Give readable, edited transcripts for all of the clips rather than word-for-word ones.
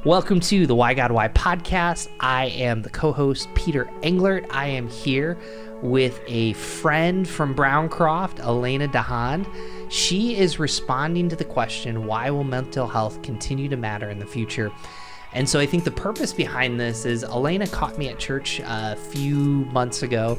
Welcome to the Why God Why podcast. I am the co-host, Peter Englert. I am here with a friend from Browncroft, Alannah DeHond. She is responding to the question, why will mental health continue to matter in the future? And so I think the purpose behind this is Alannah caught me at church a few months ago,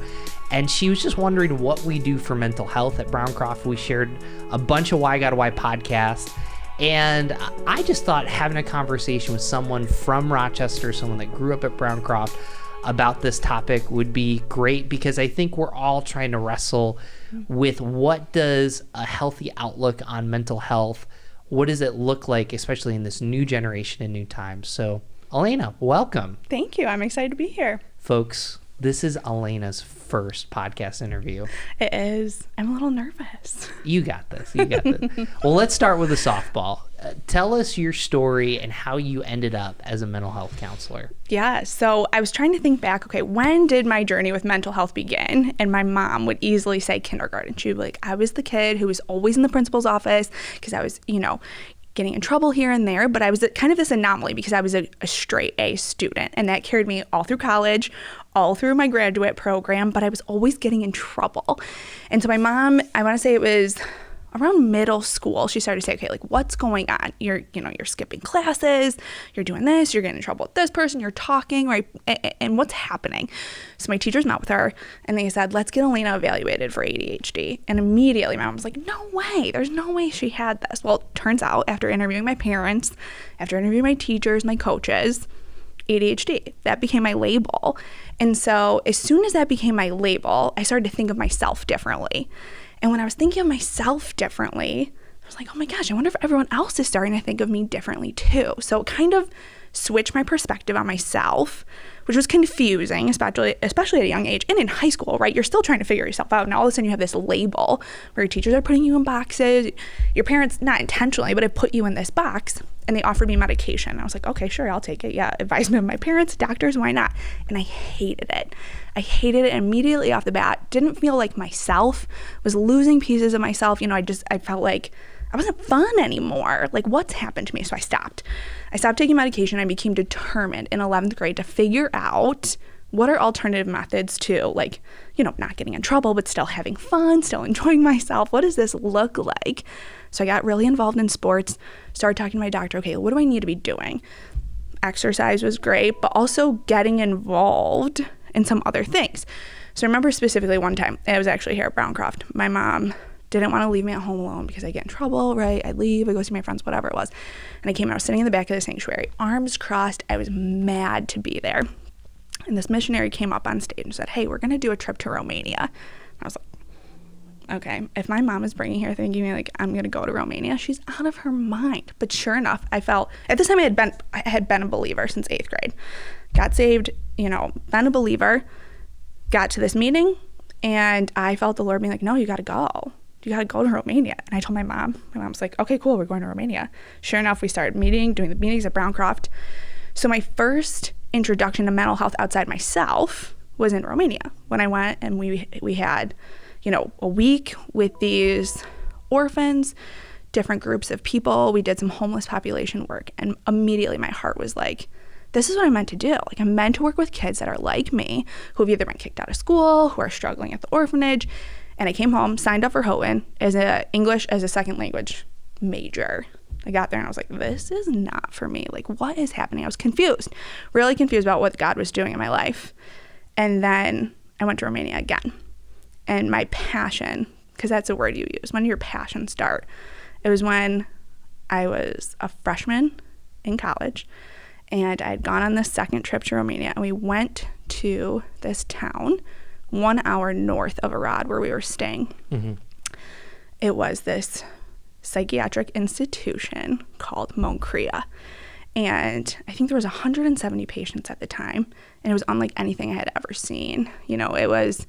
and she was just wondering what we do for mental health at Browncroft. We shared a bunch of Why God Why podcasts. And I just thought having a conversation with someone from Rochester, someone that grew up at Browncroft, about this topic would be great, because I think we're all trying to wrestle with what does a healthy outlook on mental health, what does it look like, especially in this new generation and new times. So, Alannah, welcome. Thank you. I'm excited to be here. Folks, this is Alannah's first podcast interview. It is. I'm a little nervous. You got this. You got this. Well, let's start with a softball. Tell us your story and how you ended up as a mental health counselor. Yeah. So I was trying to think back, okay, when did my journey with mental health begin? And my mom would easily say kindergarten. She'd be like, I was the kid who was always in the principal's office because I was, getting in trouble here and there, but I was kind of this anomaly because I was a straight A student, and that carried me all through college, all through my graduate program, but I was always getting in trouble. And so my mom, I want to say it was around middle school, she started to say, okay, like, what's going on? You're skipping classes, you're doing this, you're getting in trouble with this person, you're talking, right? And what's happening? So my teachers met with her and they said, let's get Alannah evaluated for ADHD. And immediately my mom was like, no way, there's no way she had this. Well, it turns out after interviewing my parents, after interviewing my teachers, my coaches, ADHD, that became my label. And so as soon as that became my label, I started to think of myself differently. And when I was thinking of myself differently, I was like, oh my gosh, I wonder if everyone else is starting to think of me differently too. So it kind of switched my perspective on myself, which was confusing, especially at a young age. And in high school, right? You're still trying to figure yourself out. And all of a sudden you have this label where your teachers are putting you in boxes. Your parents, not intentionally, but it put you in this box. And they offered me medication. I was like, okay, sure, I'll take it. Yeah, advisement of my parents, doctors, why not? And I hated it. I hated it immediately off the bat. Didn't feel like myself. Was losing pieces of myself. I felt like I wasn't fun anymore. Like, what's happened to me? So I stopped. I stopped taking medication. I became determined in 11th grade to figure out what are alternative methods to, not getting in trouble, but still having fun, still enjoying myself. What does this look like? So I got really involved in sports, started talking to my doctor, okay, what do I need to be doing? Exercise was great, but also getting involved in some other things. So I remember specifically one time, I was actually here at Browncroft. My mom didn't want to leave me at home alone because I get in trouble, right? I'd leave, I'd go see my friends, whatever it was. And I came and I was sitting in the back of the sanctuary, arms crossed. I was mad to be there. And this missionary came up on stage and said, hey, we're going to do a trip to Romania. And I was like, okay, if my mom is bringing here thinking me like I'm going to go to Romania, she's out of her mind. But sure enough, I felt, at this time I had been a believer since 8th grade. Got saved, been a believer, got to this meeting, and I felt the Lord being like, no, you got to go. You got to go to Romania. And I told my mom. My mom's like, okay, cool, we're going to Romania. Sure enough, we started doing the meetings at Browncroft. So my first introduction to mental health outside myself was in Romania when I went, and we had a week with these orphans, different groups of people. We did some homeless population work, and immediately my heart was like, this is what I'm meant to do. Like, I'm meant to work with kids that are like me, who have either been kicked out of school, who are struggling at the orphanage. And I came home, signed up for Houghton as English as a second language major. I got there and I was like, this is not for me. Like, what is happening? I was confused, really confused about what God was doing in my life. And then I went to Romania again. And my passion, because that's a word you use, when your passions start, it was when I was a freshman in college, and I'd gone on this second trip to Romania, and we went to this town 1 hour north of Arad where we were staying. Mm-hmm. It was this psychiatric institution called Moncria. And I think there was 170 patients at the time, and it was unlike anything I had ever seen. It was,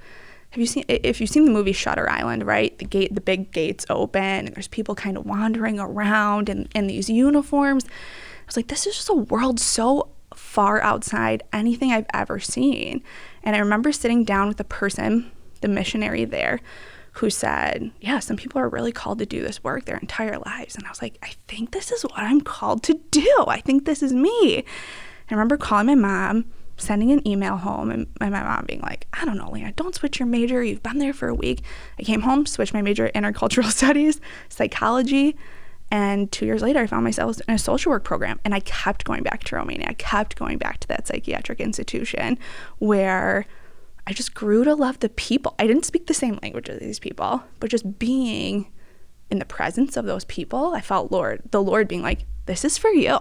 if you've seen the movie Shutter Island, right? The big gates open, and there's people kind of wandering around in these uniforms. I was like, this is just a world so far outside anything I've ever seen. And I remember sitting down with the person, the missionary there, who said, yeah, some people are really called to do this work their entire lives. And I was like, I think this is what I'm called to do. I think this is me. I remember calling my mom, sending an email home, and my mom being like, I don't know, Alannah, don't switch your major. You've been there for a week. I came home, switched my major to intercultural studies, psychology, and 2 years later, I found myself in a social work program, and I kept going back to Romania. I kept going back to that psychiatric institution where I just grew to love the people. I didn't speak the same language as these people, but just being in the presence of those people, I felt the Lord being like, this is for you.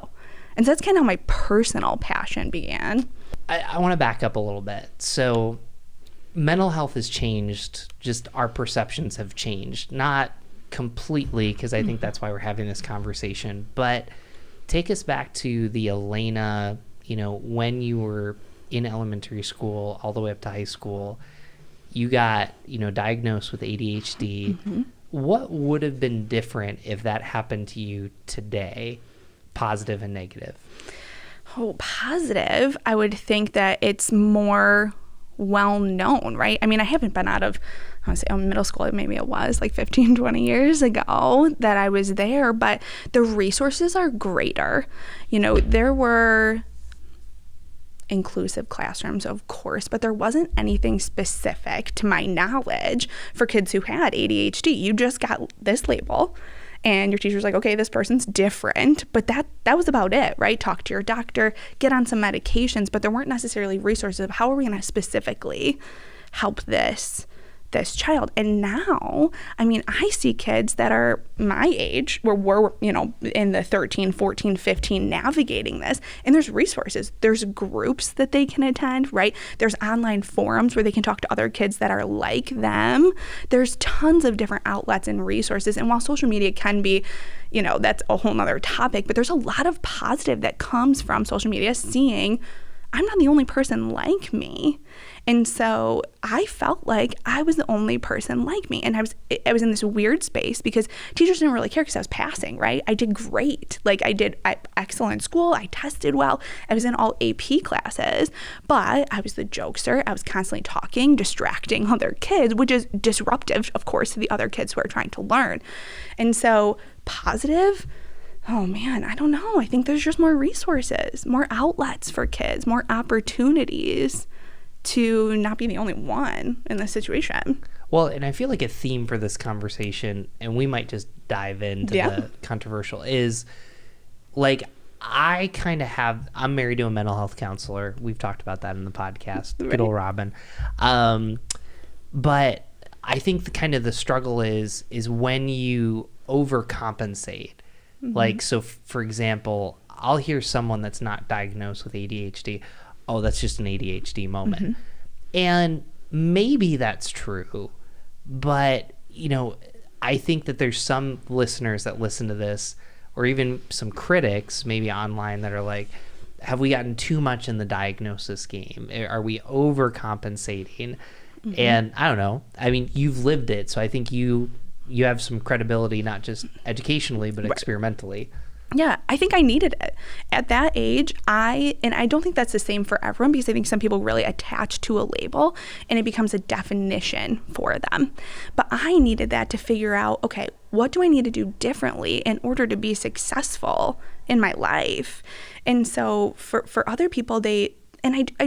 And so that's kind of how my personal passion began. I want to back up a little bit. So mental health has changed. Just our perceptions have changed. Not completely, because I think that's why we're having this conversation. But take us back to the Alannah, when you were in elementary school all the way up to high school. You got, diagnosed with ADHD. Mm-hmm. What would have been different if that happened to you today, positive and negative? Oh, positive. I would think that it's more well known, right? I mean, I haven't been out of, I want to say middle school, maybe it was like 15, 20 years ago that I was there, but the resources are greater. There were inclusive classrooms, of course, but there wasn't anything specific to my knowledge for kids who had ADHD. You just got this label, and your teacher's like, okay, this person's different, but that was about it, right? Talk to your doctor, get on some medications, but there weren't necessarily resources of how are we going to specifically help this child. And now, I mean, I see kids that are my age, where we're, in the 13, 14, 15, navigating this, and there's resources. There's groups that they can attend, right? There's online forums where they can talk to other kids that are like them. There's tons of different outlets and resources. And while social media can be, that's a whole nother topic, but there's a lot of positive that comes from social media, seeing I'm not the only person like me. And so I felt like I was the only person like me. And I was in this weird space because teachers didn't really care because I was passing, right? I did great. Like I did excellent school. I tested well. I was in all AP classes, but I was the jokester. I was constantly talking, distracting other kids, which is disruptive, of course, to the other kids who are trying to learn. And so positive, oh man, I don't know. I think there's just more resources, more outlets for kids, more opportunities to not be the only one in this situation. Well, and I feel like a theme for this conversation, and we might just dive into the controversial, is like I'm married to a mental health counselor. We've talked about that in the podcast. Right. Good old Robin. But I think the struggle is when you overcompensate. Mm-hmm. Like, so for example, I'll hear someone that's not diagnosed with ADHD. Oh, that's just an ADHD moment. Mm-hmm. And maybe that's true, but, I think that there's some listeners that listen to this, or even some critics maybe online, that are like, have we gotten too much in the diagnosis game? Are we overcompensating? Mm-hmm. And I don't know. I mean, you've lived it, so I think you have some credibility, not just educationally, but experimentally. Yeah, I think I needed it. At that age, I don't think that's the same for everyone, because I think some people really attach to a label and it becomes a definition for them. But I needed that to figure out, okay, what do I need to do differently in order to be successful in my life? And so for other people, I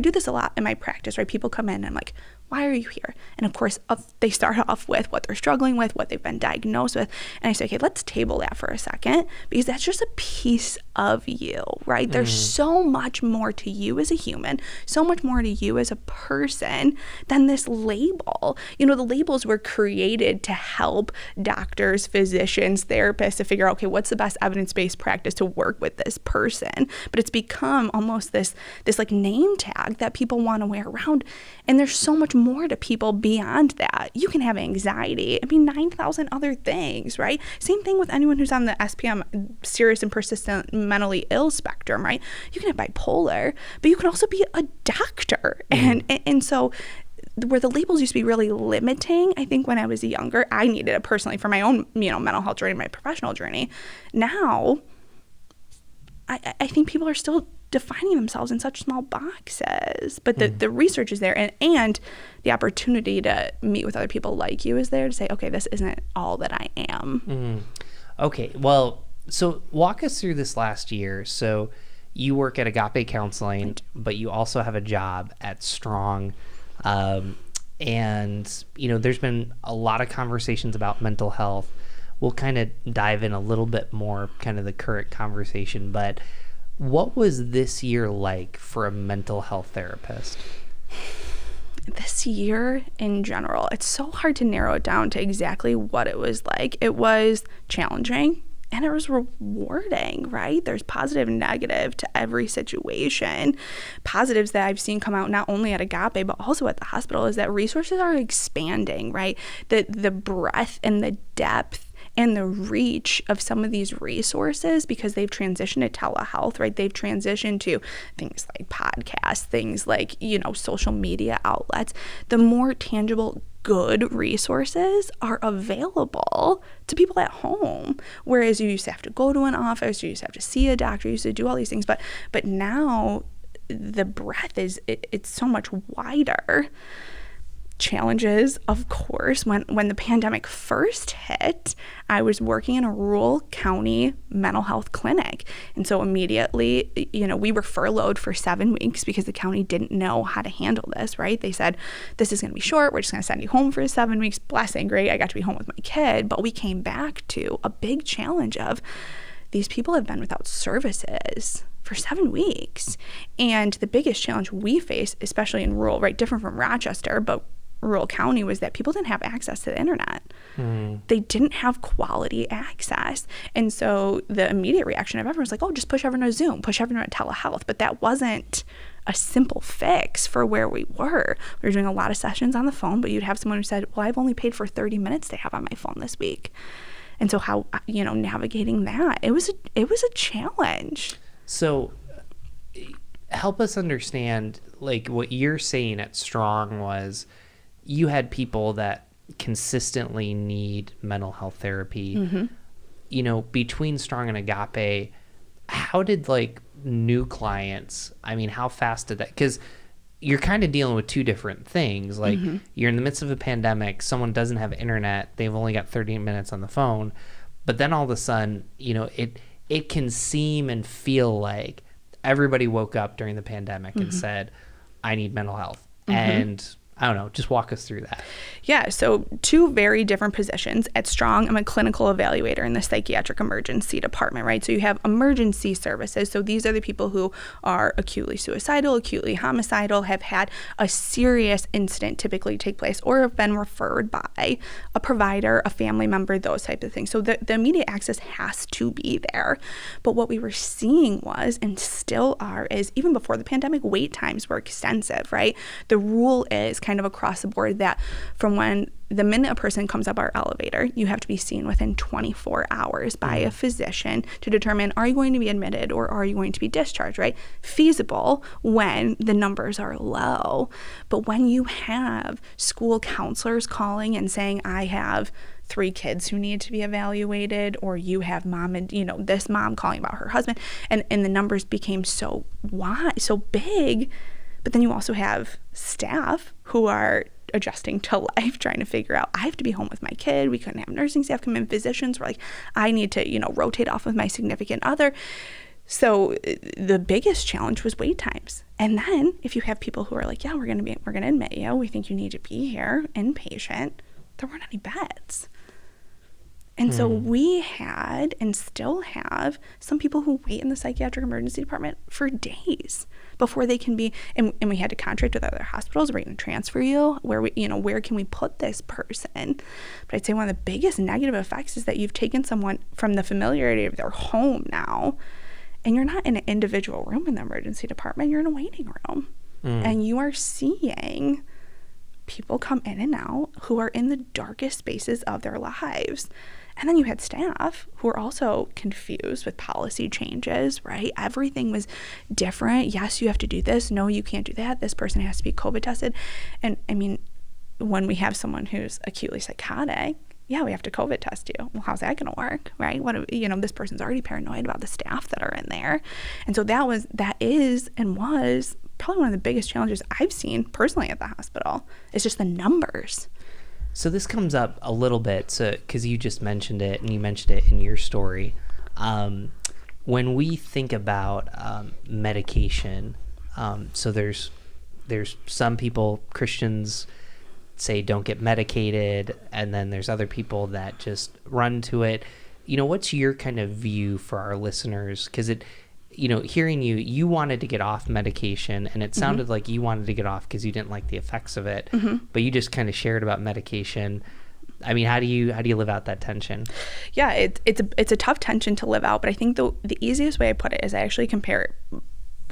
do this a lot in my practice, right? People come in and I'm like, why are you here? And of course, they start off with what they're struggling with, what they've been diagnosed with. And I say, okay, let's table that for a second, because that's just a piece of you, right? Mm-hmm. There's so much more to you as a human, so much more to you as a person than this label. The labels were created to help doctors, physicians, therapists to figure out, okay, what's the best evidence-based practice to work with this person? But it's become almost this like name tag that people want to wear around. And there's so much more to people beyond that. You can have anxiety. 9,000 other things, right? Same thing with anyone who's on the SPM, serious and persistent mentally ill spectrum, right? You can have bipolar, but you can also be a doctor. Mm-hmm. And so where the labels used to be really limiting, I think when I was younger, I needed it personally for my own, mental health journey, my professional journey. Now, I think people are still defining themselves in such small boxes. But the research is there, and the opportunity to meet with other people like you is there to say, okay, this isn't all that I am. Okay, well, so walk us through this last year. So you work at Agape Counseling, but you also have a job at Strong. And, there's been a lot of conversations about mental health. We'll kind of dive in a little bit more, kind of the current conversation. But what was this year like for a mental health therapist? This year in general, it's so hard to narrow it down to exactly what it was like. It was challenging. And it was rewarding, right? There's positive and negative to every situation. Positives that I've seen come out not only at Agape, but also at the hospital is that resources are expanding, right? The breadth and the depth and the reach of some of these resources, because they've transitioned to telehealth, right? They've transitioned to things like podcasts, things like, social media outlets. The more tangible, good resources are available to people at home, whereas you used to have to go to an office, you used to have to see a doctor, you used to do all these things, but now the breadth it's so much wider. Challenges, of course, when the pandemic first hit, I was working in a rural county mental health clinic. And so immediately, we were furloughed for 7 weeks because the county didn't know how to handle this, right? They said, this is going to be short. We're just going to send you home for 7 weeks. Blessing, great. I got to be home with my kid. But we came back to a big challenge of these people have been without services for 7 weeks. And the biggest challenge we face, especially in rural, right, different from Rochester, but rural county, was that people didn't have access to the internet. They didn't have quality access. And so the immediate reaction of everyone was like, oh, just push everyone to Zoom, push everyone to telehealth. But that wasn't a simple fix for where we were. We were doing a lot of sessions on the phone, but you'd have someone who said, well, I've only paid for 30 minutes to have on my phone this week. And so how, navigating that, it was a challenge. So help us understand, like, what you're saying at Strong was, you had people that consistently need mental health therapy. Between Strong and Agape, how did new clients, how fast did that, because you're kind of dealing with two different things. You're in the midst of a pandemic, someone doesn't have internet, they've only got 30 minutes on the phone, but then all of a sudden, it can seem and feel like everybody woke up during the pandemic and said, I need mental health. And I don't know, just walk us through that. Yeah, so two very different positions. At Strong, I'm a clinical evaluator in the psychiatric emergency department, right? So you have emergency services. So these are the people who are acutely suicidal, acutely homicidal, have had a serious incident typically take place, or have been referred by a provider, a family member, those types of things. So the immediate access has to be there. But what we were seeing was, and still are, is even before the pandemic, wait times were extensive, right? The rule is kind of across the board that from when the minute a person comes up our elevator, you have to be seen within 24 hours by a physician to determine, are you going to be admitted or are you going to be discharged, right? Feasible when the numbers are low. But when you have school counselors calling and saying, I have 3 kids who need to be evaluated, or you have mom and, this mom calling about her husband, and the numbers became so wide, so big. But then you also have staff who are adjusting to life, trying to figure out, I have to be home with my kid. We couldn't have nursing staff come in. Physicians were like, I need to, rotate off with my significant other. So the biggest challenge was wait times. And then if you have people who are like, yeah, we're going to admit you. We think you need to be here, inpatient. There weren't any beds. And so we had and still have some people who wait in the psychiatric emergency department for days before they can be, and we had to contract with other hospitals. We're going to transfer you. Where can we put this person? But I'd say one of the biggest negative effects is that you've taken someone from the familiarity of their home now, and you're not in an individual room in the emergency department. You're in a waiting room, and you are seeing people come in and out who are in the darkest spaces of their lives. And then you had staff who were also confused with policy changes, right? Everything was different. Yes, you have to do this. No, you can't do that. This person has to be COVID tested. And when we have someone who's acutely psychotic yeah, we have to COVID test you. Well, how's that going to work, right? This person's already paranoid about the staff that are in there. And so that is and was probably one of the biggest challenges I've seen personally at the hospital. It's just the numbers. So this comes up a little bit, because you just mentioned it, and you mentioned it in your story. When we think about medication, so there's some people, Christians, say don't get medicated, and then there's other people that just run to it. What's your kind of view for our listeners? Because hearing you wanted to get off medication, and it sounded like you wanted to get off because you didn't like the effects of it, but you just kind of shared about medication. I mean, how do you live out that tension? Yeah, it's a tough tension to live out, but I think the easiest way I put it is I actually compare it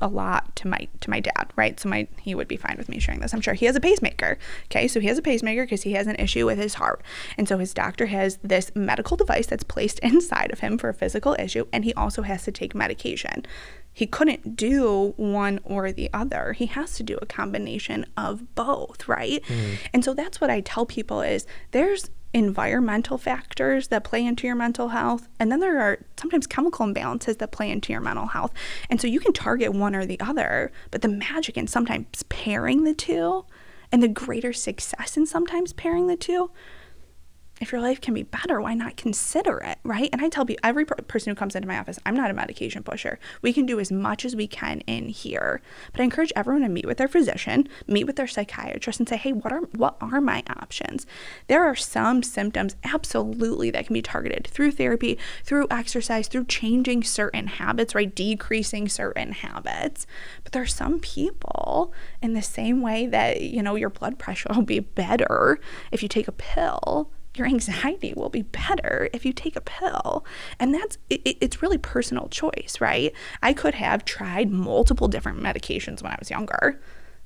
a lot to my dad, right? So he would be fine with me sharing this, I'm sure. He has a pacemaker. Okay, so he has a pacemaker because he has an issue with his heart, and so his doctor has this medical device that's placed inside of him for a physical issue, and he also has to take medication. He couldn't do one or the other. He has to do a combination of both, right? And so that's what I tell people is there's environmental factors that play into your mental health, and then there are sometimes chemical imbalances that play into your mental health. And so you can target one or the other, but the magic in sometimes pairing the two, and the greater success in sometimes pairing the two, if your life can be better, why not consider it, right? And I tell people, every person who comes into my office, I'm not a medication pusher. We can do as much as we can in here, but I encourage everyone to meet with their physician, meet with their psychiatrist, and say, hey, what are my options? There are some symptoms, absolutely, that can be targeted through therapy, through exercise, through changing certain habits, right? Decreasing certain habits. But there are some people, in the same way that, your blood pressure will be better if you take a pill, your anxiety will be better if you take a pill. And it's really personal choice, right? I could have tried multiple different medications when I was younger,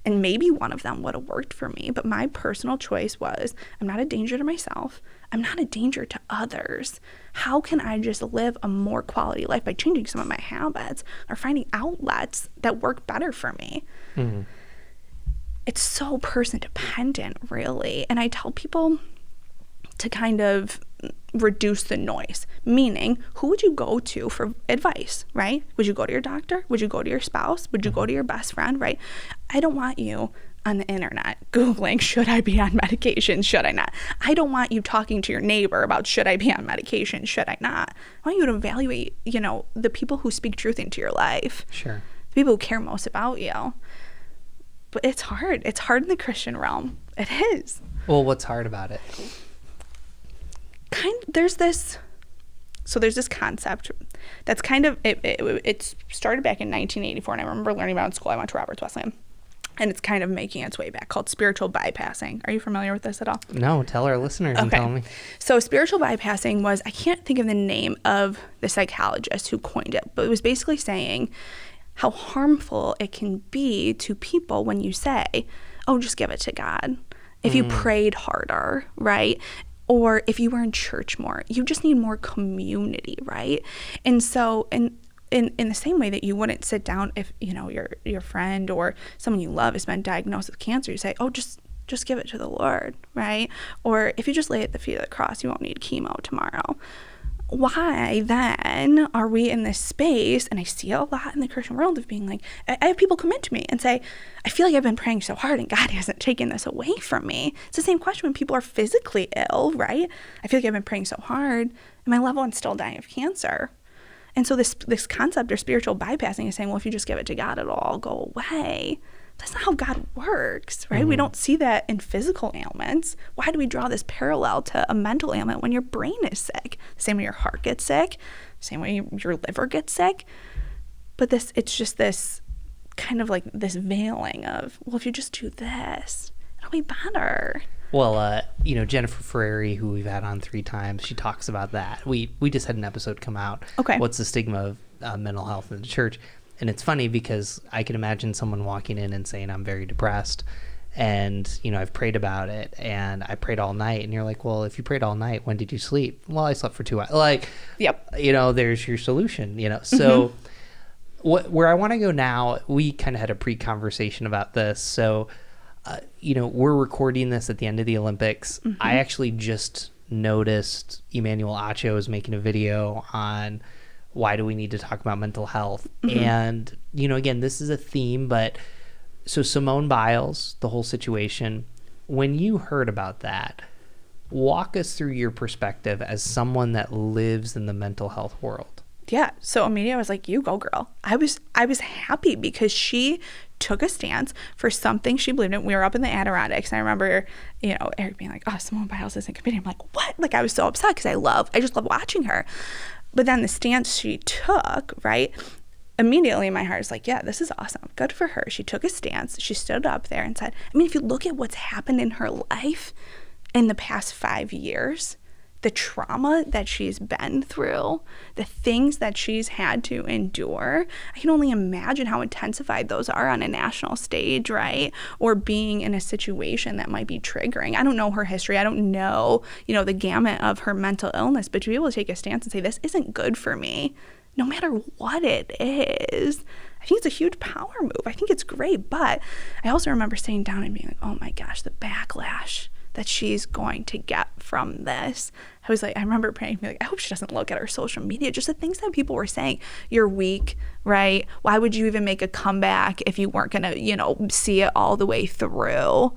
and maybe one of them would have worked for me. But my personal choice was, I'm not a danger to myself. I'm not a danger to others. How can I just live a more quality life by changing some of my habits or finding outlets that work better for me? Mm-hmm. It's so person dependent, really. And I tell people to kind of reduce the noise, meaning who would you go to for advice, right? Would you go to your doctor? Would you go to your spouse? Would you go to your best friend, right? I don't want you on the internet Googling, should I be on medication? Should I not? I don't want you talking to your neighbor about, should I be on medication? Should I not? I want you to evaluate, the people who speak truth into your life. Sure. The people who care most about you. But it's hard. It's hard in the Christian realm. It is. Well, what's hard about it? There's this concept that's kind of, it started back in 1984, and I remember learning about it in school. I went to Roberts Wesleyan, and it's kind of making its way back, called spiritual bypassing. Are you familiar with this at all? No, tell our listeners and tell me. So spiritual bypassing was, I can't think of the name of the psychologist who coined it, but it was basically saying how harmful it can be to people when you say, oh, just give it to God. If you prayed harder, right? Or if you were in church more, you just need more community, right? And so in the same way that you wouldn't sit down if, your friend or someone you love has been diagnosed with cancer, you say, oh, just give it to the Lord, right? Or if you just lay at the feet of the cross, you won't need chemo tomorrow. Why then are we in this space, and I see it a lot in the Christian world, of being like, I have people come into me and say, I feel like I've been praying so hard and God hasn't taken this away from me. It's the same question when people are physically ill, right? I feel like I've been praying so hard and my loved one's still dying of cancer. And so this concept of spiritual bypassing is saying, well, if you just give it to God, it'll all go away. That's not how God works, right? Mm-hmm. We don't see that in physical ailments. Why do we draw this parallel to a mental ailment when your brain is sick? The same way your heart gets sick, the same way your liver gets sick. But it's just this kind of like this veiling of, well, if you just do this, it'll be better. Well, Jennifer Ferrari, who we've had on 3 times, she talks about that. We just had an episode come out. Okay. What's the stigma of mental health in the church? And it's funny because I can imagine someone walking in and saying, I'm very depressed, and, I've prayed about it, and I prayed all night. And you're like, well, if you prayed all night, when did you sleep? Well, I slept for 2 hours. Like, yep. There's your solution, So where I want to go now, we kind of had a pre-conversation about this. So, we're recording this at the end of the Olympics. Mm-hmm. I actually just noticed Emmanuel Acho is making a video on why do we need to talk about mental health. And, you know, again, this is a theme, but so Simone Biles, the whole situation, when you heard about that, walk us through your perspective as someone that lives in the mental health world. Yeah. So immediately I was like, you go, girl. I was happy because she took a stance for something she believed in. We were up in the Adirondacks, and I remember, you know, Eric being like, oh, Simone Biles isn't committing. I'm like, what? Like, I was so upset because I just love watching her. But then the stance she took, right, immediately my heart is like, yeah, this is awesome. Good for her. She took a stance. She stood up there and said, I mean, if you look at what's happened in her life in the past 5 years, the trauma that she's been through, the things that she's had to endure, I can only imagine how intensified those are on a national stage, right? Or being in a situation that might be triggering. I don't know her history. I don't know, you know, the gamut of her mental illness, but to be able to take a stance and say, this isn't good for me, no matter what it is, I think it's a huge power move. I think it's great. But I also remember sitting down and being like, oh my gosh, the backlash that she's going to get from this. I was like, I remember praying, like, I hope she doesn't look at her social media, just the things that people were saying. You're weak, right? Why would you even make a comeback if you weren't going to, you know, see it all the way through?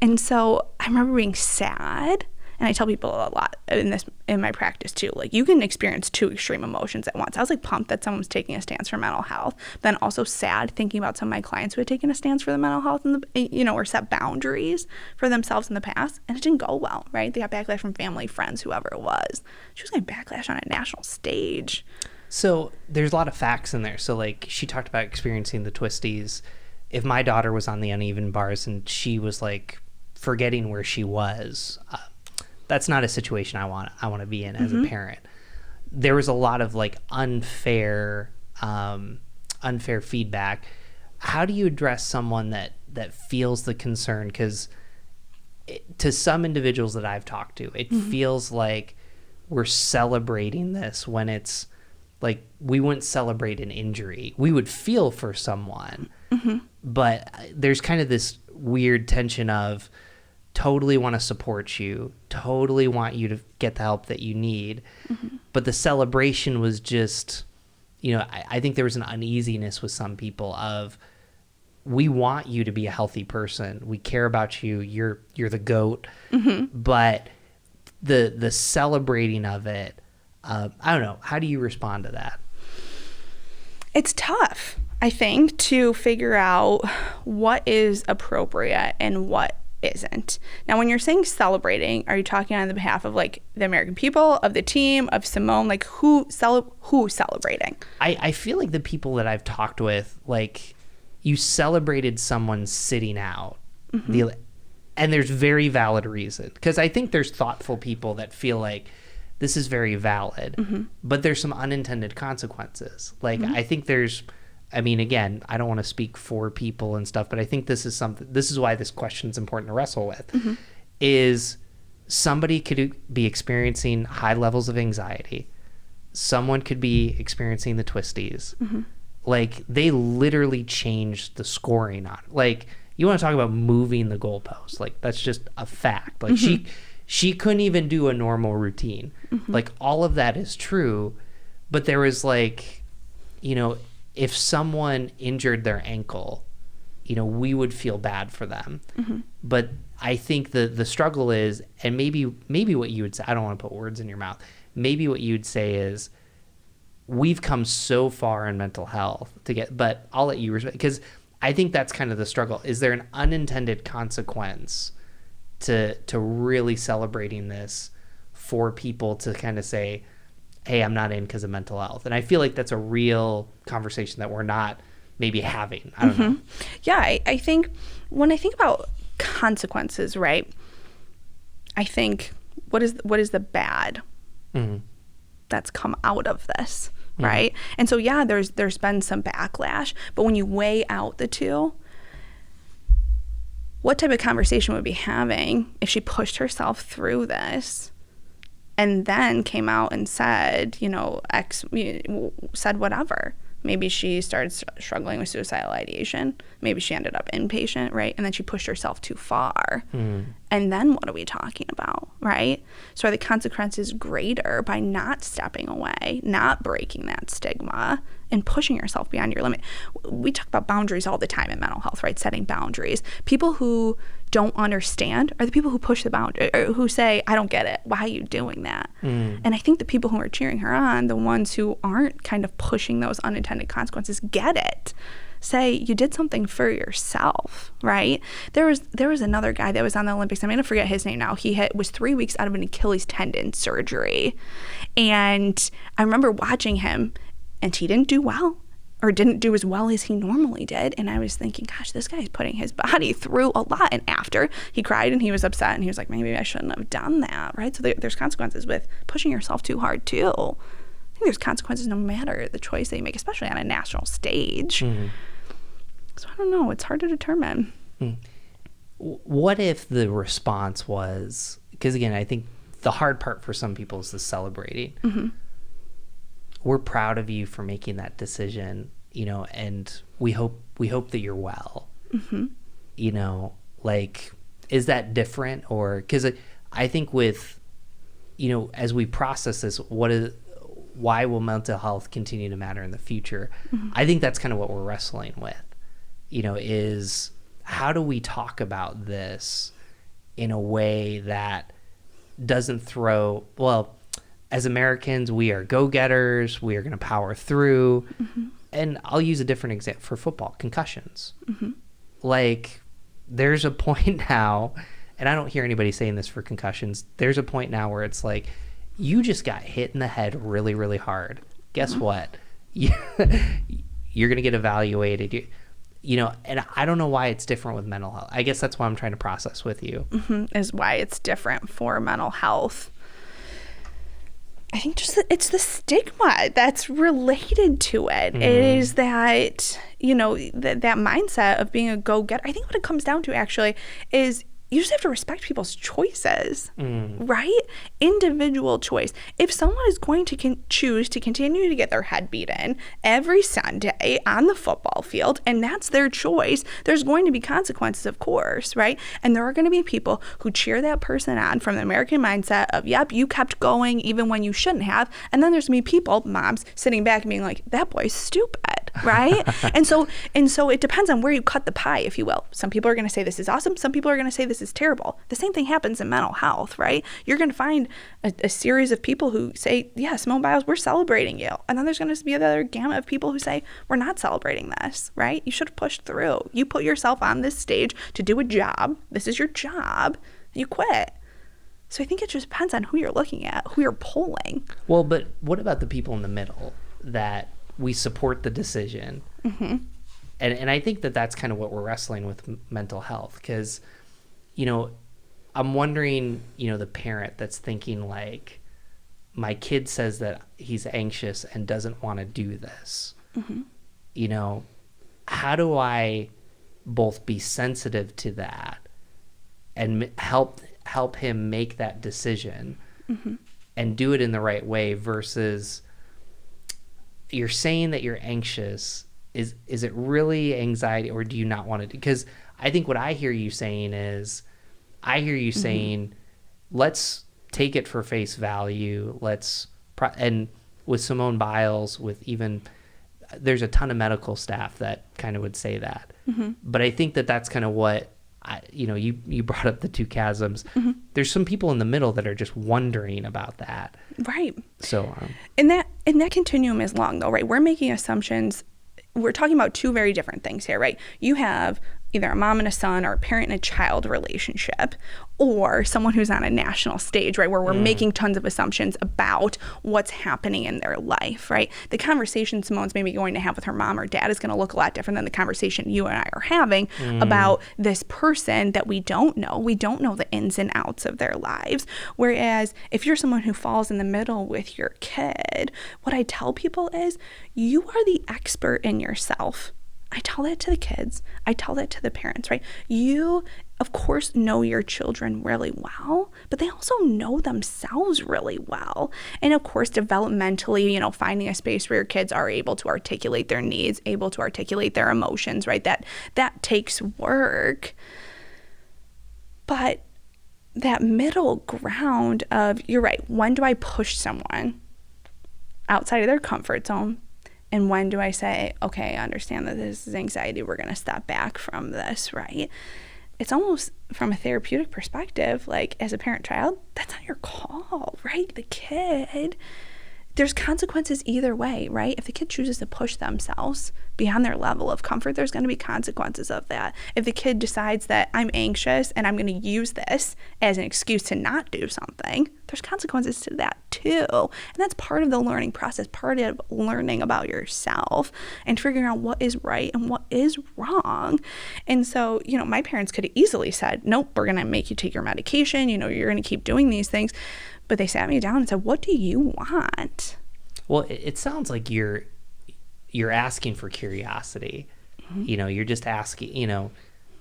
And so I remember being sad. And I tell people a lot in my practice too, like, you can experience two extreme emotions at once. I was like pumped that someone was taking a stance for mental health, but then also sad thinking about some of my clients who had taken a stance for the mental health and or set boundaries for themselves in the past, and it didn't go well, right? They got backlash from family, friends, whoever it was. She was getting backlash on a national stage. So there's a lot of facts in there. So like, she talked about experiencing the twisties. If my daughter was on the uneven bars and she was like forgetting where she was, that's not a situation I want to be in as a parent. There was a lot of like unfair feedback. How do you address someone that feels the concern? Because to some individuals that I've talked to, it feels like we're celebrating this when it's like we wouldn't celebrate an injury. We would feel for someone, but there's kind of this weird tension of totally want to support you, totally want you to get the help that you need. But the celebration was just, you know, I think there was an uneasiness with some people of, we want you to be a healthy person. We care about you. You're the GOAT. But the celebrating of it, I don't know. How do you respond to that? It's tough, I think, to figure out what is appropriate and what isn't. Now, when you're saying celebrating, are you talking on the behalf of like the American people, of the team, of Simone? Like who's celebrating? I feel like the people that I've talked with, like, you celebrated someone sitting out, and there's very valid reason, because I think there's thoughtful people that feel like this is very valid, but there's some unintended consequences. Like, I think there's, I mean, again, I don't want to speak for people and stuff, but I think this is why this question is important to wrestle with, is somebody could be experiencing high levels of anxiety. Someone could be experiencing the twisties. Like, they literally changed the scoring on it. Like, you want to talk about moving the goalpost. Like, that's just a fact. Like, she couldn't even do a normal routine. Like, all of that is true, but there was like, you know, if someone injured their ankle, you know, we would feel bad for them. But I think the struggle is, and maybe what you would say, I don't want to put words in your mouth, maybe what you'd say is, we've come so far in mental health but I'll let you respect, because I think that's kind of the struggle. Is there an unintended consequence to really celebrating this for people to kind of say, hey, I'm not in because of mental health? And I feel like that's a real conversation that we're not maybe having. I don't know. Yeah, I think when I think about consequences, right, I think what is the bad that's come out of this, right? And so, yeah, there's been some backlash, but when you weigh out the two, what type of conversation would we be having if she pushed herself through this and then came out and said, you know, said whatever, Maybe she started struggling with suicidal ideation. Maybe she ended up inpatient, right? And then she pushed herself too far. And then what are we talking about, right? So are the consequences greater by not stepping away, not breaking that stigma, and pushing yourself beyond your limit? We talk about boundaries all the time in mental health, right? Setting boundaries. People who don't understand are the people who push the boundary, or who say, I don't get it. Why are you doing that? And I think the people who are cheering her on, the ones who aren't kind of pushing those unintended consequences, get it. Say, you did something for yourself, right? There was another guy that was on the Olympics. I'm going to forget his name now. He was 3 weeks out of an Achilles tendon surgery. And I remember watching him, and he didn't do well, or didn't do as well as he normally did. And I was thinking, gosh, this guy's putting his body through a lot. And after, he cried and he was upset, and he was like, maybe I shouldn't have done that, right? So there's consequences with pushing yourself too hard too. I think there's consequences no matter the choice that you make, especially on a national stage. So I don't know. It's hard to determine. What if the response was, because again, I think the hard part for some people is the celebrating. We're proud of you for making that decision, and we hope that you're well. Like, is that different? Or, because I think with, as we process this, why will mental health continue to matter in the future? I think that's kind of what we're wrestling with, is how do we talk about this in a way that doesn't throw, well, as Americans, we are go-getters, we are going to power through. And I'll use a different example for football, concussions. Like, there's a point now, and I don't hear anybody saying this for concussions, there's a point now where it's like, you just got hit in the head really, really hard. Guess what? You're going to get evaluated. And I don't know why it's different with mental health. I guess that's why I'm trying to process with you. Is why it's different for mental health. I think just it's the stigma that's related to it. It is that, that mindset of being a go-getter. I think what it comes down to actually is you just have to respect people's choices, right? Individual choice. If someone is going to choose to continue to get their head beaten every Sunday on the football field, and that's their choice, there's going to be consequences, of course, right? And there are going to be people who cheer that person on from the American mindset of, yep, you kept going even when you shouldn't have. And then there's going to be people, moms, sitting back and being like, that boy's stupid, right? and so it depends on where you cut the pie, if you will. Some people are going to say this is awesome. Some people are going to say this is terrible. The same thing happens in mental health, right? You're going to find a series of people who say, yeah, Simone Biles, we're celebrating you. And then there's going to be another gamut of people who say, we're not celebrating this, right? You should have pushed through. You put yourself on this stage to do a job. This is your job. You quit. So I think it just depends on who you're looking at, who you're polling. Well, but what about the people in the middle that we support the decision? And I think that's kind of what we're wrestling with mental health, because I'm wondering, the parent that's thinking like, my kid says that he's anxious and doesn't want to do this. How do I both be sensitive to that and help him make that decision and do it in the right way versus you're saying that you're anxious. Is it really anxiety, or do you not want to? Because I think what I hear you saying is, saying, let's take it for face value. And with Simone Biles, with even, there's a ton of medical staff that kind of would say that. But I think that's kind of what, you brought up the Two Chasms. There's some people in the middle that are just wondering about that. Right. So, and that continuum is long though, right? We're making assumptions. We're talking about two very different things here, right? You have either a mom and a son or a parent and a child relationship, or someone who's on a national stage, right, where we're making tons of assumptions about what's happening in their life, right? The conversation Simone's maybe going to have with her mom or dad is going to look a lot different than the conversation you and I are having about this person that we don't know. We don't know the ins and outs of their lives. Whereas if you're someone who falls in the middle with your kid, what I tell people is, you are the expert in yourself. I tell that to the kids. I tell that to the parents, right? You of course, know your children really well, but they also know themselves really well. And of course, developmentally, finding a space where your kids are able to articulate their needs, able to articulate their emotions, right? That takes work. But that middle ground of, you're right, when do I push someone outside of their comfort zone? And when do I say, okay, I understand that this is anxiety, we're going to step back from this, right? It's almost from a therapeutic perspective, like as a parent-child, that's not your call, right? The kid, there's consequences either way, right? If the kid chooses to push themselves beyond their level of comfort, there's going to be consequences of that. If the kid decides that I'm anxious and I'm going to use this as an excuse to not do something, there's consequences to that too. And that's part of the learning process, part of learning about yourself and figuring out what is right and what is wrong. And so, my parents could have easily said, nope, we're going to make you take your medication. You're going to keep doing these things. But they sat me down and said, what do you want? Well, it sounds like you're asking for curiosity. Mm-hmm. You're just asking,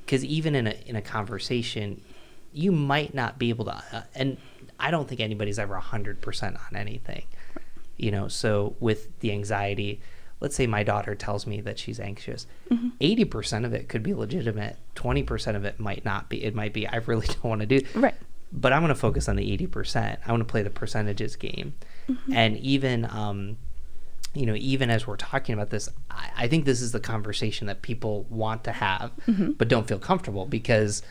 because even in a conversation, you might not be able to, and I don't think anybody's ever 100% on anything, so with the anxiety, let's say my daughter tells me that she's anxious, 80% of it could be legitimate, 20% of it might not be. It might be, I really don't want to do. Right. But I'm going to focus on the 80%. I want to play the percentages game. Mm-hmm. And even, even as we're talking about this, I think this is the conversation that people want to have, but don't feel comfortable because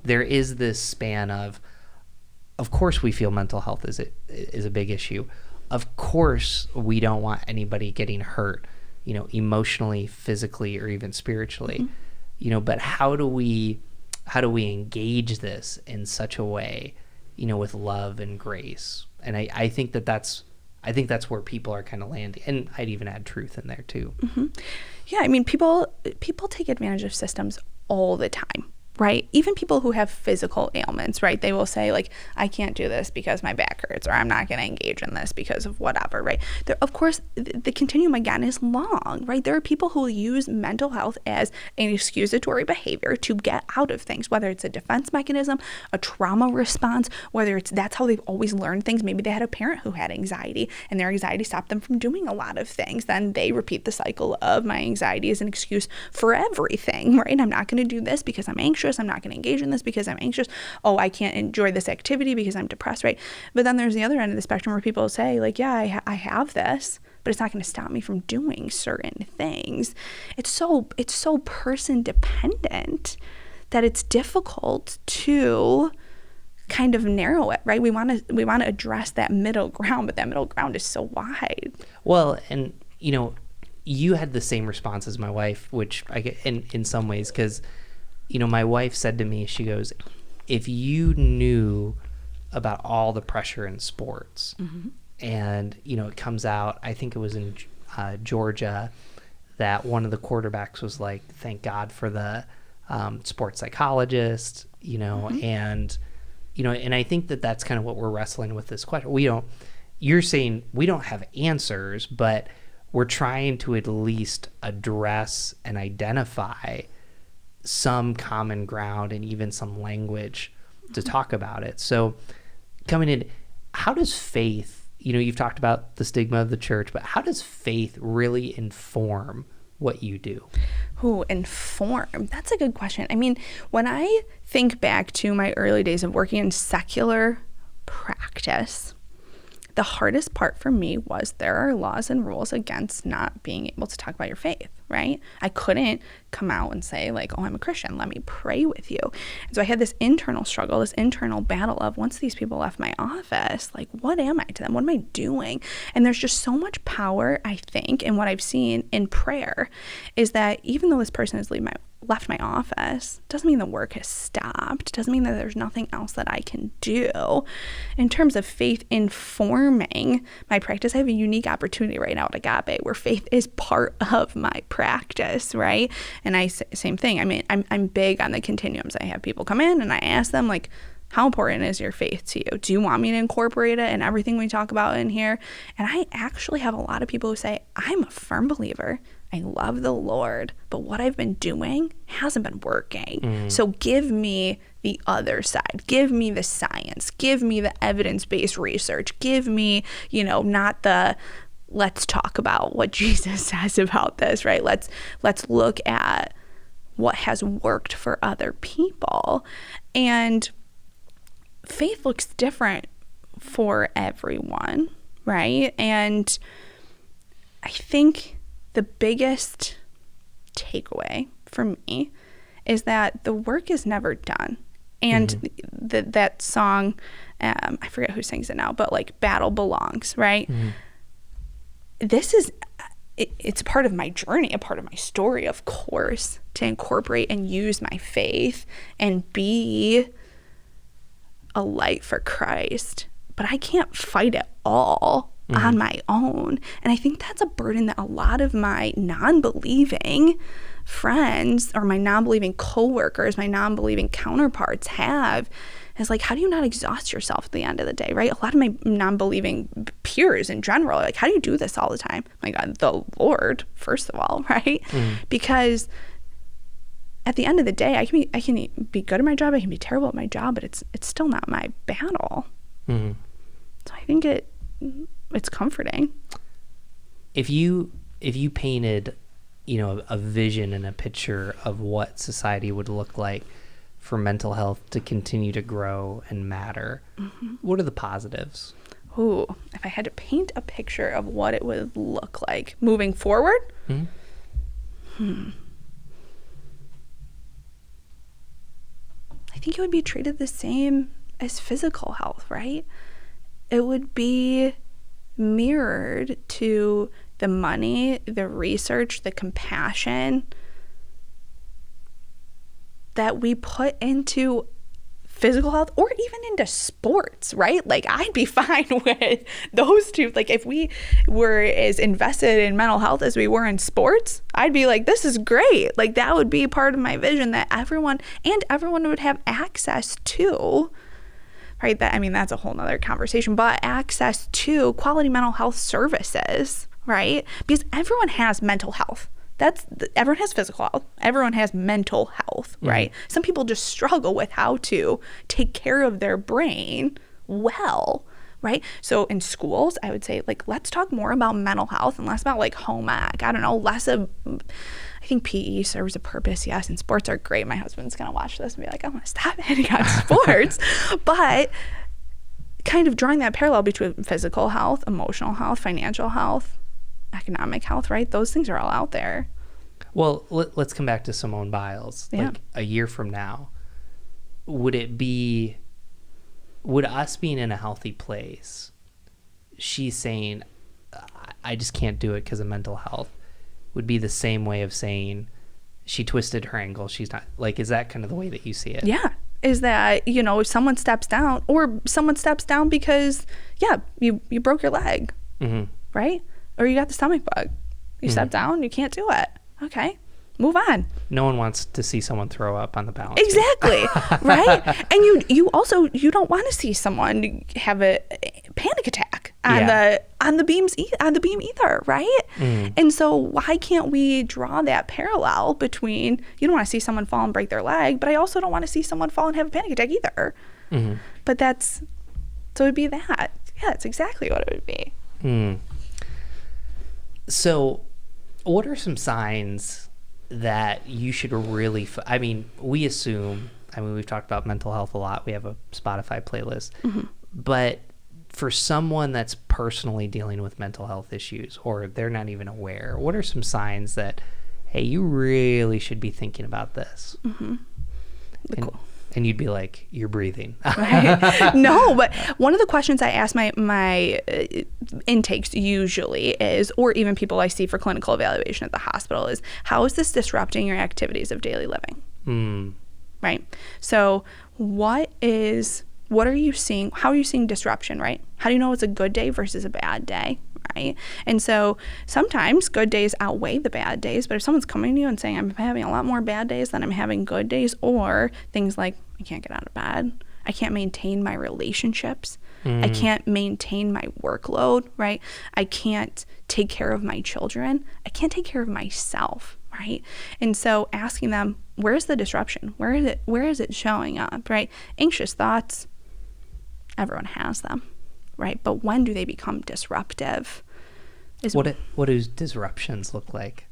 there is this span of course we feel mental health is a big issue. Of course we don't want anybody getting hurt, emotionally, physically, or even spiritually, but how do we engage this in such a way, with love and grace? And I think that's where people are kind of landing. And I'd even add truth in there too. Mm-hmm. Yeah. I mean, people take advantage of systems all the time, right? Even people who have physical ailments, right? They will say like, I can't do this because my back hurts, or I'm not going to engage in this because of whatever, right? Of course, the continuum again is long, right? There are people who use mental health as an excusatory behavior to get out of things, whether it's a defense mechanism, a trauma response, whether that's how they've always learned things. Maybe they had a parent who had anxiety and their anxiety stopped them from doing a lot of things. Then they repeat the cycle of my anxiety is an excuse for everything, right? I'm not going to do this because I'm anxious. I'm not going to engage in this because I'm anxious. Oh, I can't enjoy this activity because I'm depressed, right? But then there's the other end of the spectrum where people say like, yeah, I have this, but it's not going to stop me from doing certain things. It's so person dependent that it's difficult to kind of narrow it, right? We want to address that middle ground, but that middle ground is so wide. Well, and you had the same response as my wife, which I get in some ways, because my wife said to me, she goes, if you knew about all the pressure in sports, and, it comes out, I think it was in Georgia, that one of the quarterbacks was like, thank God for the sports psychologist, and, and I think that's kind of what we're wrestling with this question. You're saying we don't have answers, but we're trying to at least address and identify some common ground and even some language to talk about it. So coming in, how does faith, you've talked about the stigma of the church, but how does faith really inform what you do? Inform? That's a good question. I mean, when I think back to my early days of working in secular practice, the hardest part for me was there are laws and rules against not being able to talk about your faith, right? I couldn't come out and say like, oh, I'm a Christian, let me pray with you. And so I had this internal struggle, this internal battle of once these people left my office, like, what am I to them? What am I doing? And there's just so much power, I think, in what I've seen in prayer is that even though this person has left my office, doesn't mean the work has stopped, doesn't mean that there's nothing else that I can do. In terms of faith informing my practice, I have a unique opportunity right now at Agape where faith is part of my practice, right? And same thing. I mean, I'm big on the continuums. I have people come in and I ask them like, How important is your faith to you? Do you want me to incorporate it in everything we talk about in here? And I actually have a lot of people who say, I'm a firm believer. I love the Lord, but what I've been doing hasn't been working. So give me the other side. Give me the science. Give me the evidence-based research. Give me, not the let's talk about what Jesus says about this, right? Let's look at what has worked for other people. And faith looks different for everyone, right? And I think the biggest takeaway for me is that the work is never done. And that song, I forget who sings it now, but like Battle Belongs, right? This is, it's a part of my journey, a part of my story, of course, to incorporate and use my faith and be a light for Christ. But I can't fight it all on my own. And I think that's a burden that a lot of my non-believing friends or my non-believing coworkers, my non-believing counterparts have, is like, how do you not exhaust yourself at the end of the day, right? A lot of my non-believing peers in general are like, how do you do this all the time? My God, the Lord, first of all, right? Because at the end of the day, I can be good at my job, I can be terrible at my job, but it's still not my battle. So I think it's comforting. If you painted, a vision and a picture of what society would look like for mental health to continue to grow and matter, what are the positives? Ooh, if I had to paint a picture of what it would look like moving forward, I think it would be treated the same as physical health, right? It would be mirrored to the money, the research, the compassion that we put into physical health or even into sports, right? Like, I'd be fine with those two. Like, if we were as invested in mental health as we were in sports, I'd be like, this is great. Like, that would be part of my vision, that everyone would have access to, right? That's a whole nother conversation, but access to quality mental health services, right? Because everyone has mental health. Everyone has physical health. Everyone has mental health, right? Some people just struggle with how to take care of their brain well, right? So in schools, I would say, like, let's talk more about mental health and less about like home ec. I don't know, I think PE serves a purpose, yes, and sports are great. My husband's going to watch this and be like, I want to stop hitting on sports. But kind of drawing that parallel between physical health, emotional health, financial health, economic health, right? Those things are all out there. Well, let's come back to Simone Biles. Yeah. Like, a year from now, would us being in a healthy place, she's saying, I just can't do it because of mental health, would be the same way of saying she twisted her ankle, she's not, like, is that kind of the way that you see it? Yeah. Is that, if someone steps down, or someone steps down because, you broke your leg, right? Or you got the stomach bug. You step down, you can't do it. Okay, move on. No one wants to see someone throw up on the balance Exactly, right? And you also don't want to see someone have a panic attack on the beam either, right? And so why can't we draw that parallel between, you don't want to see someone fall and break their leg, but I also don't want to see someone fall and have a panic attack either. But so it'd be that. Yeah, that's exactly what it would be. So what are some signs that you should really, we assume, we've talked about mental health a lot. We have a Spotify playlist. But for someone that's personally dealing with mental health issues, or they're not even aware, what are some signs that, hey, you really should be thinking about this? Cool. And you'd be like, you're breathing. Right? No, but one of the questions I ask my intakes usually is, or even people I see for clinical evaluation at the hospital, is, how is this disrupting your activities of daily living? Right? So what are you seeing? How are you seeing disruption, right? How do you know it's a good day versus a bad day? Right? And so sometimes good days outweigh the bad days, but if someone's coming to you and saying, I'm having a lot more bad days than I'm having good days, or things like, I can't get out of bed, I can't maintain my relationships. I can't maintain my workload, right? I can't take care of my children. I can't take care of myself, right? And so asking them, where's the disruption? Where is it showing up, right? Anxious thoughts, everyone has them, right? But when do they become disruptive? What do disruptions look like?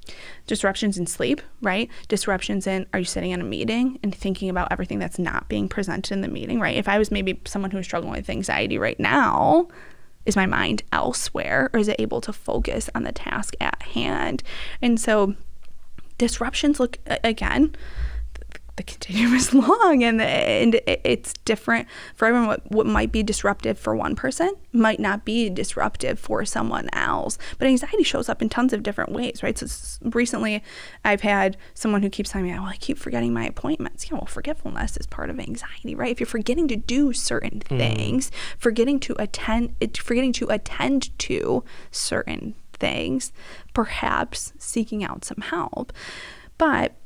Disruptions in sleep, right? Disruptions in, are you sitting in a meeting and thinking about everything that's not being presented in the meeting, right? If I was maybe someone who's struggling with anxiety right now, is my mind elsewhere, or is it able to focus on the task at hand? And so disruptions look, again, the continuum is long, and it's different for everyone. What might be disruptive for one person might not be disruptive for someone else. But anxiety shows up in tons of different ways, right? So recently I've had someone who keeps telling me, well, I keep forgetting my appointments. Yeah, well, forgetfulness is part of anxiety, right? If you're forgetting to do certain things, forgetting to attend to certain things, perhaps seeking out some help. But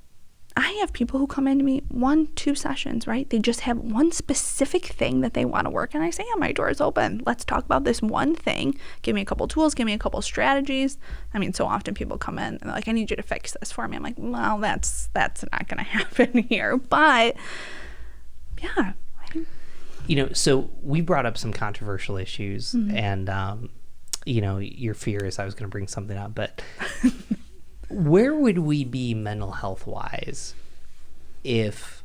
I have people who come into me 1-2 sessions, right? They just have one specific thing that they want to work. And I say, yeah, my door is open. Let's talk about this one thing. Give me a couple tools. Give me a couple strategies. I mean, so often people come in and they're like, I need you to fix this for me. I'm like, well, that's not going to happen here. But yeah. So we brought up some controversial issues, and, your fear is I was going to bring something up, but where would we be mental health wise if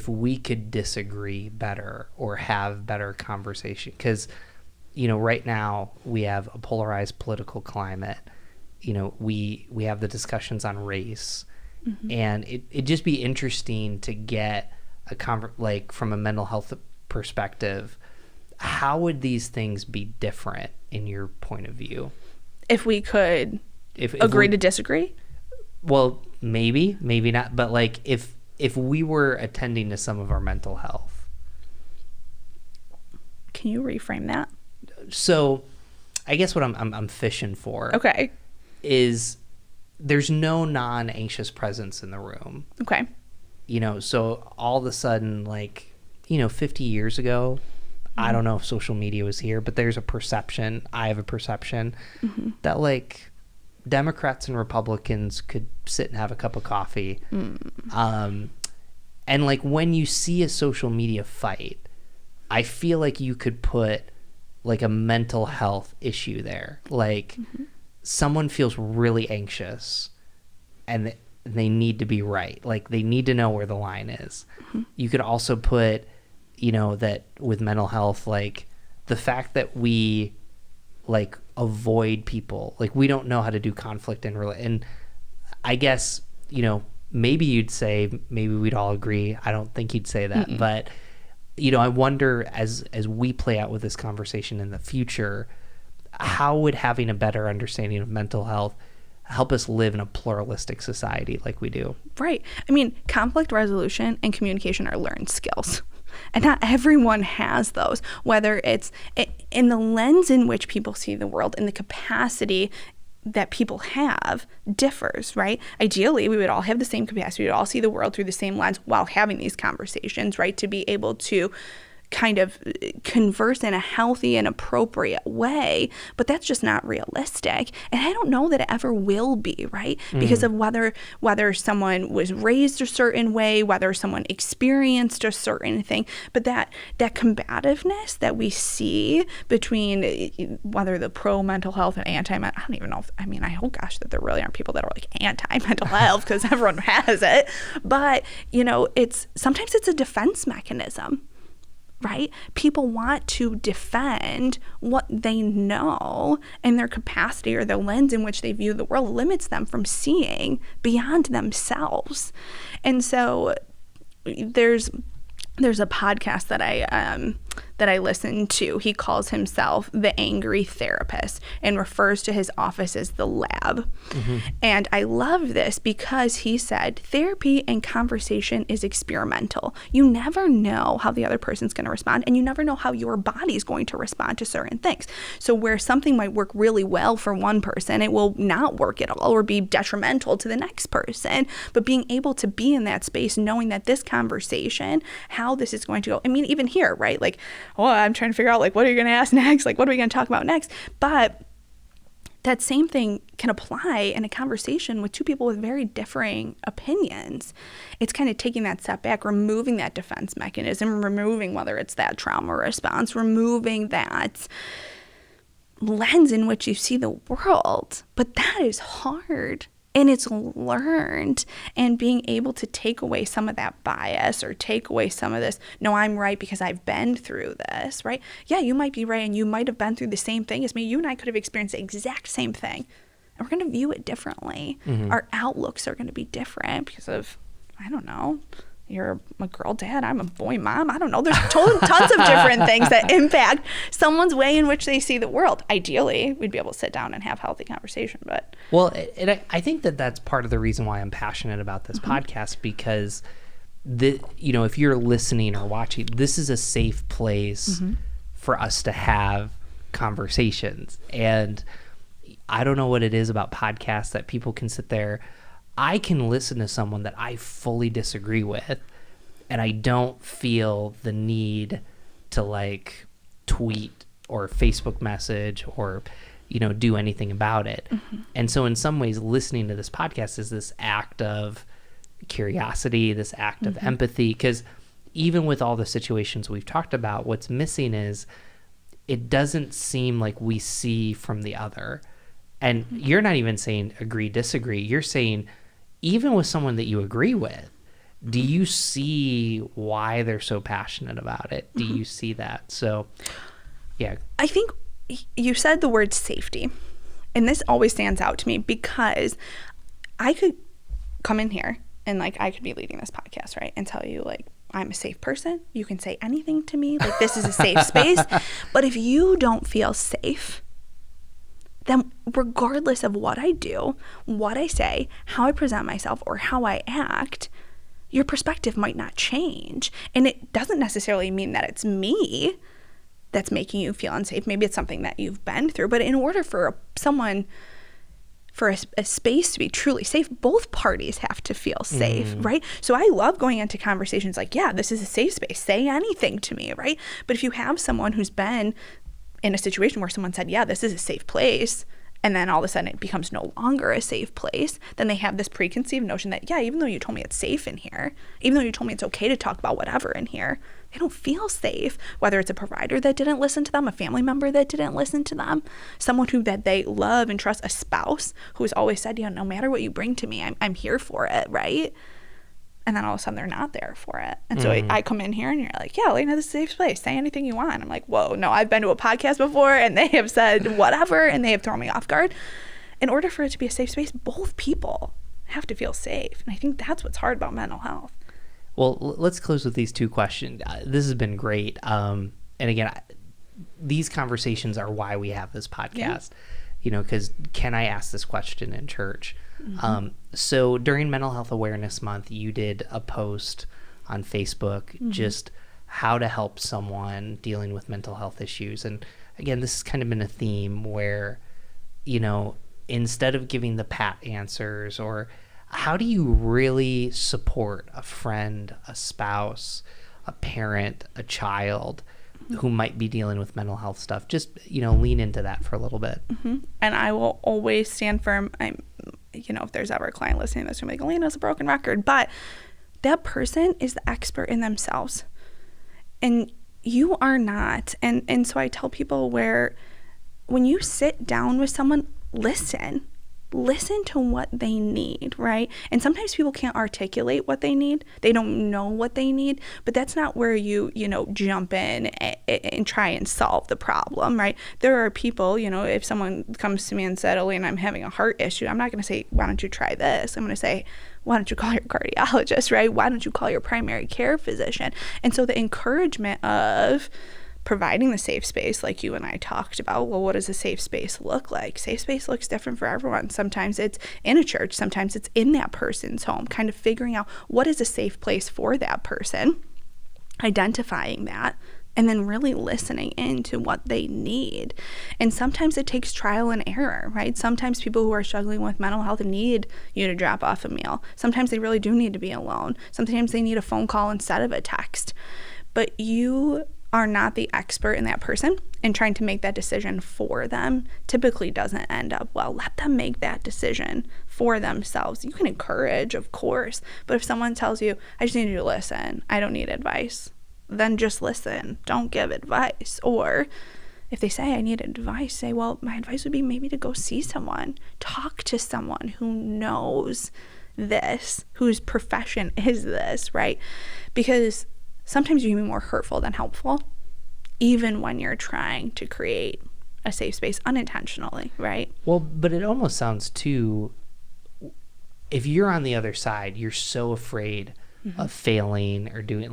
we could disagree better or have better conversation? Because, right now we have a polarized political climate. We have the discussions on race, and it'd just be interesting to get from a mental health perspective, how would these things be different in your point of view? If we could agree to disagree? Well, maybe not. But if we were attending to some of our mental health. Can you reframe that? So I guess what I'm fishing for is there's no non-anxious presence in the room. Okay. So all of a sudden, 50 years ago, I don't know if social media was here, but there's a perception, I have a perception that Democrats and Republicans could sit and have a cup of coffee. And when you see a social media fight, I feel like you could put a mental health issue there. Someone feels really anxious and they need to be right. They need to know where the line is. You could also put, that with mental health, the fact that we avoid people, we don't know how to do conflict and I guess maybe you'd say, maybe we'd all agree, I don't think you'd say that, but I wonder as we play out with this conversation in the future, how would having a better understanding of mental health help us live in a pluralistic society like we do? Right. I mean, conflict resolution and communication are learned skills. And not everyone has those, whether it's in the lens in which people see the world and the capacity that people have differs, right? Ideally, we would all have the same capacity. We would all see the world through the same lens while having these conversations, right? To be able to kind of converse in a healthy and appropriate way, but that's just not realistic. And I don't know that it ever will be, right? Because of whether someone was raised a certain way, whether someone experienced a certain thing, but that combativeness that we see between whether the pro mental health and anti, I don't even know I hope gosh that there really aren't people that are anti mental health, because everyone has it, but sometimes it's a defense mechanism. Right? People want to defend what they know, and their capacity or the lens in which they view the world limits them from seeing beyond themselves. And so there's a podcast that that I listen to. He calls himself the angry therapist and refers to his office as the lab. And I love this because he said therapy and conversation is experimental. You never know how the other person's going to respond, and you never know how your body's going to respond to certain things. So where something might work really well for one person, it will not work at all or be detrimental to the next person. But being able to be in that space, knowing that this conversation, how this is going to go. I mean, even here, right? Like, oh, I'm trying to figure out, like, what are you going to ask next? Like, what are we going to talk about next? But that same thing can apply in a conversation with two people with very differing opinions. It's kind of taking that step back, removing that defense mechanism, removing whether it's that trauma response, removing that lens in which you see the world. But that is hard. And it's learned, and being able to take away some of that bias or take away some of this, no, I'm right because I've been through this, right? Yeah, you might be right, and you might have been through the same thing as me. You and I could have experienced the exact same thing, and we're going to view it differently. Our outlooks are going to be different because of, I don't know, you're a girl dad, I'm a boy mom. I don't know. There's tons of different things that impact someone's way in which they see the world. Ideally, we'd be able to sit down and have healthy conversation. But I think that that's part of the reason why I'm passionate about this podcast, because if you're listening or watching, this is a safe place for us to have conversations. And I don't know what it is about podcasts that people can sit there. I can listen to someone that I fully disagree with, and I don't feel the need to like tweet or Facebook message or, do anything about it. And so in some ways, listening to this podcast is this act of curiosity, this act of empathy, because even with all the situations we've talked about, what's missing is it doesn't seem like we see from the other. And you're not even saying agree, disagree. You're saying, even with someone that you agree with, do you see why they're so passionate about it? Do you see that? So, yeah. I think you said the word safety, and this always stands out to me because I could come in here and I could be leading this podcast, right, and tell you I'm a safe person. You can say anything to me. This is a safe space. But if you don't feel safe, then regardless of what I do, what I say, how I present myself, or how I act, your perspective might not change. And it doesn't necessarily mean that it's me that's making you feel unsafe. Maybe it's something that you've been through. But in order for a space to be truly safe, both parties have to feel safe, right? So I love going into conversations yeah, this is a safe space. Say anything to me, right? But if you have someone who's been in a situation where someone said, yeah, this is a safe place, and then all of a sudden it becomes no longer a safe place, then they have this preconceived notion that, yeah, even though you told me it's safe in here, even though you told me it's okay to talk about whatever in here, they don't feel safe, whether it's a provider that didn't listen to them, a family member that didn't listen to them, someone that they love and trust, a spouse who's always said, no matter what you bring to me, I'm here for it, right? And then all of a sudden they're not there for it. And so I come in here and you're like, yeah, Alannah, this is a safe place. Say anything you want. I'm like, whoa, no, I've been to a podcast before and they have said whatever and they have thrown me off guard. In order for it to be a safe space, both people have to feel safe. And I think that's what's hard about mental health. Well, let's close with these two questions. This has been great. And again, these conversations are why we have this podcast. Because can I ask this question in church? So during Mental Health Awareness Month, you did a post on Facebook, just how to help someone dealing with mental health issues. And again, this has kind of been a theme where, instead of giving the pat answers, or how do you really support a friend, a spouse, a parent, a child who might be dealing with mental health stuff? Just, lean into that for a little bit. And I will always stand firm. If there's ever a client listening to this, I'm like, Alannah's a broken record. But that person is the expert in themselves. And you are not. And so I tell people when you sit down with someone, listen to what they need, right? And sometimes people can't articulate what they need. They don't know what they need, but that's not where you jump in and try and solve the problem, right? There are people, if someone comes to me and said, Alannah, I'm having a heart issue, I'm not going to say, why don't you try this? I'm going to say, why don't you call your cardiologist, right? Why don't you call your primary care physician? And so the encouragement of providing the safe space like you and I talked about. Well, what does a safe space look like? Safe space looks different for everyone. Sometimes it's in a church, sometimes it's in that person's home, kind of figuring out what is a safe place for that person, identifying that, and then really listening into what they need. And sometimes it takes trial and error, right? Sometimes people who are struggling with mental health need you to drop off a meal. Sometimes they really do need to be alone. Sometimes they need a phone call instead of a text. But you are not the expert in that person, and trying to make that decision for them typically doesn't end up well. Let them make that decision for themselves. You can encourage, of course, but if someone tells you, I just need you to listen, I don't need advice, then just listen. Don't give advice. Or if they say, I need advice, say, well, my advice would be maybe to go see someone. Talk to someone who knows this, whose profession is this, right? Because sometimes you can be more hurtful than helpful, even when you're trying to create a safe space unintentionally, right? Well, but it almost sounds too, if you're on the other side, you're so afraid of failing or doing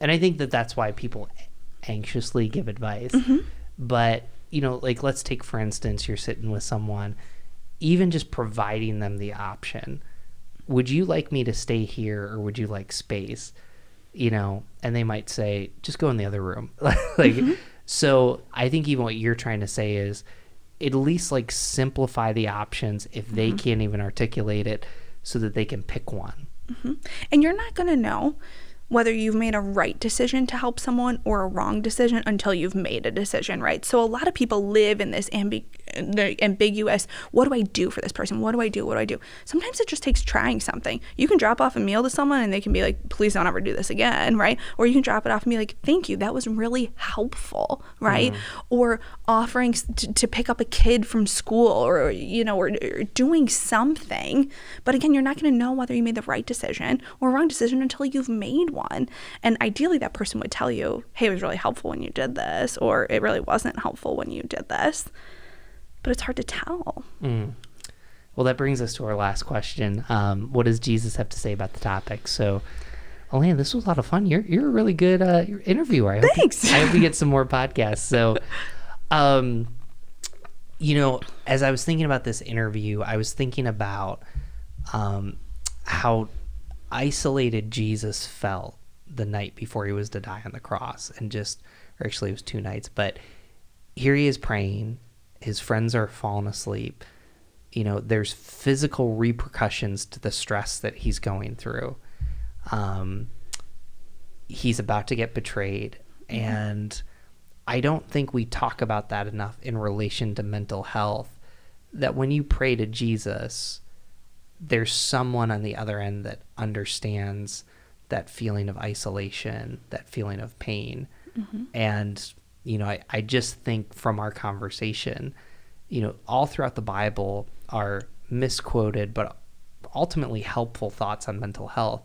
and I think that that's why people anxiously give advice. But, let's take, for instance, you're sitting with someone, even just providing them the option. Would you like me to stay here, or would you like space? And they might say, just go in the other room. So I think even what you're trying to say is at least simplify the options if they can't even articulate it, so that they can pick one. And you're not going to know whether you've made a right decision to help someone or a wrong decision until you've made a decision, right? So a lot of people live in this ambiguous, what do I do for this person? What do I do? What do I do? Sometimes it just takes trying something. You can drop off a meal to someone and they can be like, please don't ever do this again, right? Or you can drop it off and be like, thank you, that was really helpful, right? Or offering to pick up a kid from school, or doing something. But again, you're not going to know whether you made the right decision or wrong decision until you've made one. And ideally that person would tell you, hey, it was really helpful when you did this, or it really wasn't helpful when you did this. But it's hard to tell. Well, that brings us to our last question. What does Jesus have to say about the topic? So, Alannah, this was a lot of fun. You're a really good interviewer. Thanks. I hope we get some more podcasts. So, as I was thinking about this interview, I was thinking about how isolated Jesus felt the night before he was to die on the cross, and actually it was 2 nights, but here he is praying. His friends are falling asleep. There's physical repercussions to the stress that he's going through. He's about to get betrayed. And I don't think we talk about that enough in relation to mental health, that when you pray to Jesus, there's someone on the other end that understands that feeling of isolation, that feeling of pain. And I just think from our conversation, all throughout the Bible are misquoted, but ultimately helpful thoughts on mental health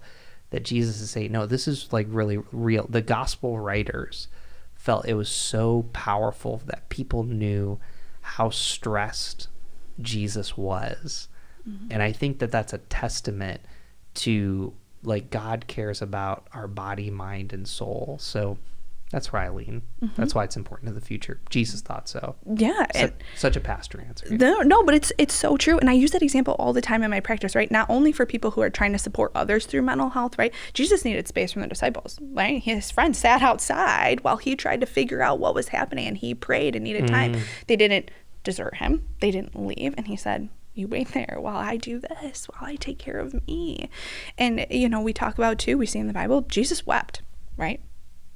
that Jesus is saying, no, this is really real. The gospel writers felt it was so powerful that people knew how stressed Jesus was. And I think that that's a testament to God cares about our body, mind, and soul. So that's where I lean. That's why it's important to the future. Jesus thought so. Yeah. Such a pastor answer. No, but it's so true. And I use that example all the time in my practice, right? Not only for people who are trying to support others through mental health, right? Jesus needed space from the disciples, right? His friends sat outside while he tried to figure out what was happening, and he prayed and needed time. They didn't desert him. They didn't leave. And he said, you wait there while I do this, while I take care of me. And, we talk about too, we see in the Bible, Jesus wept, right?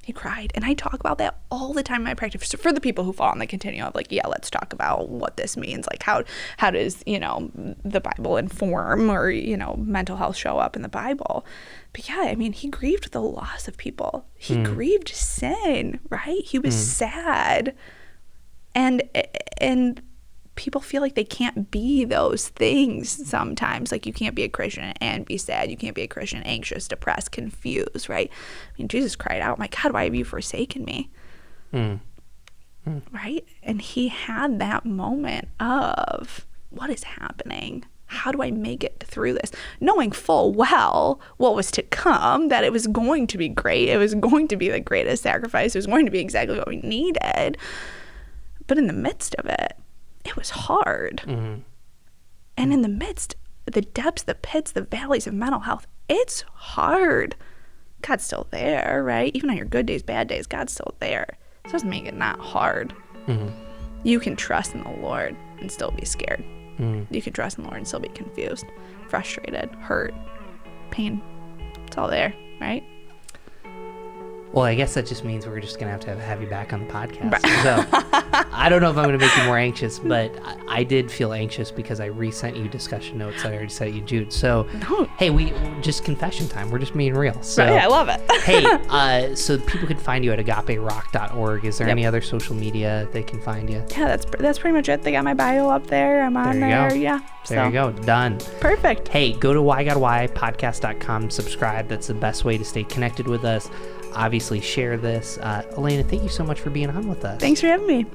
He cried. And I talk about that all the time in my practice for the people who fall on the continuum of let's talk about what this means. How does, the Bible inform, or, mental health show up in the Bible? But yeah, he grieved the loss of people. He grieved sin, right? He was sad. And people feel like they can't be those things sometimes. You can't be a Christian and be sad. You can't be a Christian, anxious, depressed, confused, right? Jesus cried out, my God, why have you forsaken me? Right? And he had that moment of, what is happening? How do I make it through this? Knowing full well what was to come, that it was going to be great. It was going to be the greatest sacrifice. It was going to be exactly what we needed. But in the midst of it, it was hard. Mm-hmm. And in the midst, the depths, the pits, the valleys of mental health, it's hard. God's still there, right? Even on your good days, bad days, God's still there. It doesn't make it not hard. Mm-hmm. You can trust in the Lord and still be scared. Mm-hmm. You can trust in the Lord and still be confused, frustrated, hurt, pain. It's all there, right? Well, I guess that just means we're just going to have you back on the podcast. So I don't know if I'm going to make you more anxious, but I did feel anxious because I resent you discussion notes that I already sent you, Jude. So, hey, we just confession time. We're just being real. So, right, I love it. hey, so people can find you at agaperock.org. Is there any other social media they can find you? Yeah, that's pretty much it. They got my bio up there. I'm on there. Go. Yeah. There you go. Done. Perfect. Hey, go to whygotwhypodcast.com. Subscribe. That's the best way to stay connected with us. Obviously, share this. Alannah, thank you so much for being on with us. Thanks for having me.